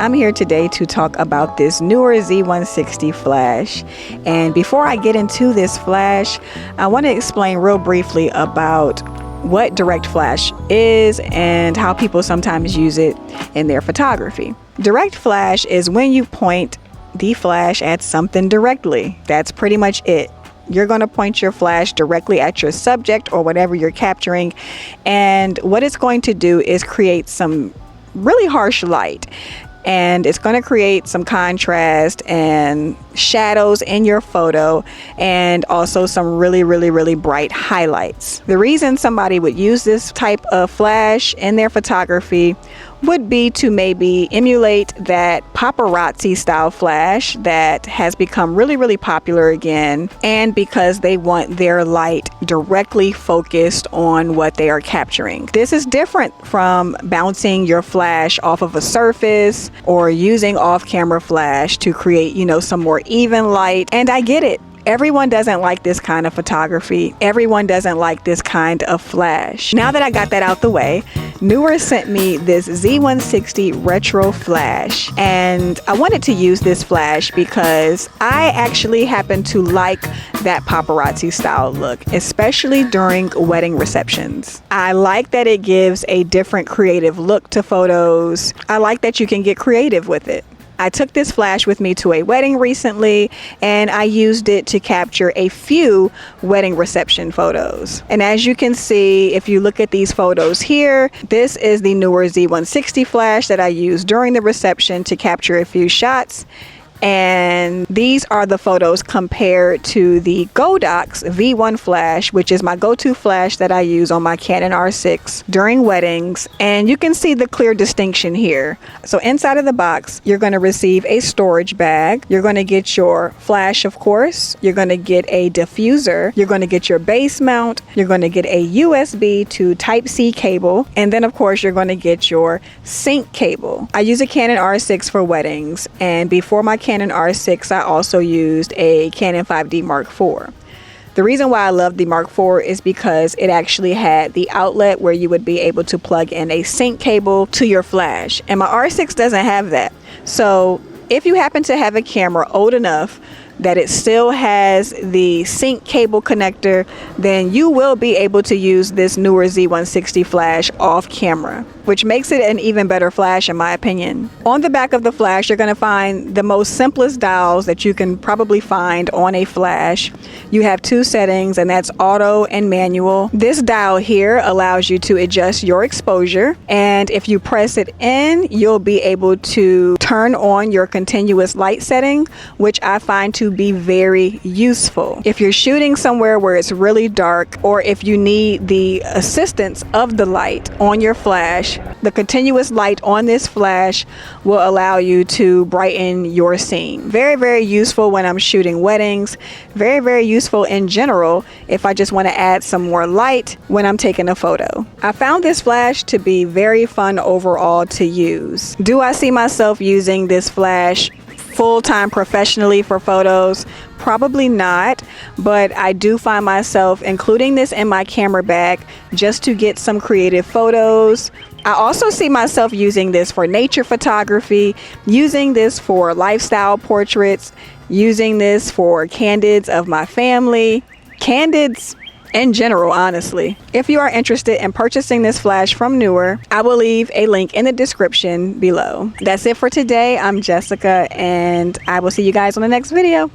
I'm here today to talk about this Neewer Z160 flash. And before I get into this flash, I want to explain real briefly about what direct flash is and how people sometimes use it in their photography. Direct flash is when you point the flash at something directly. That's pretty much it. You're going to point your flash directly at your subject or whatever you're capturing, and what it's going to do is create some really harsh light, and it's going to create some contrast and shadows in your photo, and also some really bright highlights. The reason somebody would use this type of flash in their photography would be to maybe emulate that paparazzi style flash that has become really popular again, and because they want their light directly focused on what they are capturing. This is different from bouncing your flash off of a surface or using off-camera flash to create, some more even light. And I get it. Everyone doesn't like this kind of photography. Everyone doesn't like this kind of flash. Now that I got that out the way, Neewer sent me this Z160 retro flash, and I wanted to use this flash because I actually happen to like that paparazzi style look, especially during wedding receptions. I like that it gives a different creative look to photos. I like that you can get creative with it. I took this flash with me to a wedding recently, and I used it to capture a few wedding reception photos. And as you can see, if you look at these photos here, this is the Neewer Z160 flash that I used during the reception to capture a few shots. And these are the photos compared to the Godox V1 flash, which is my go-to flash that I use on my Canon R6 during weddings. And you can see the clear distinction here. So inside of the box, you're going to receive a storage bag. You're going to get your flash, of course. You're going to get a diffuser. You're going to get your base mount. You're going to get a USB to Type-C cable. And then, of course, you're going to get your sync cable. I use a Canon R6 for weddings. And before my Canon R6, I also used a Canon 5D Mark IV. The reason why I love the Mark IV is because it actually had the outlet where you would be able to plug in a sync cable to your flash, and my R6 doesn't have that. So if you happen to have a camera old enough that it still has the sync cable connector, then you will be able to use this Neewer Z160 flash off camera, which makes it an even better flash in my opinion. On the back of the flash, you're going to find the most simplest dials that you can probably find on a flash. You have two settings, and that's auto and manual. This dial here allows you to adjust your exposure, and if you press it in, you'll be able to turn on your continuous light setting, which I find to be very useful. If you're shooting somewhere where it's really dark, or if you need the assistance of the light on your flash, the continuous light on this flash will allow you to brighten your scene. Very useful when I'm shooting weddings. Very useful in general if I just want to add some more light when I'm taking a photo. I found this flash to be very fun overall to use. Do I see myself using this flash full-time professionally for photos? Probably not, but I do find myself including this in my camera bag just to get some creative photos. I also see myself using this for nature photography, using this for lifestyle portraits, using this for candids of my family, candids in general, honestly. If you are interested in purchasing this flash from Neewer, I will leave a link in the description below. That's it for today. I'm Jessica, and I will see you guys on the next video.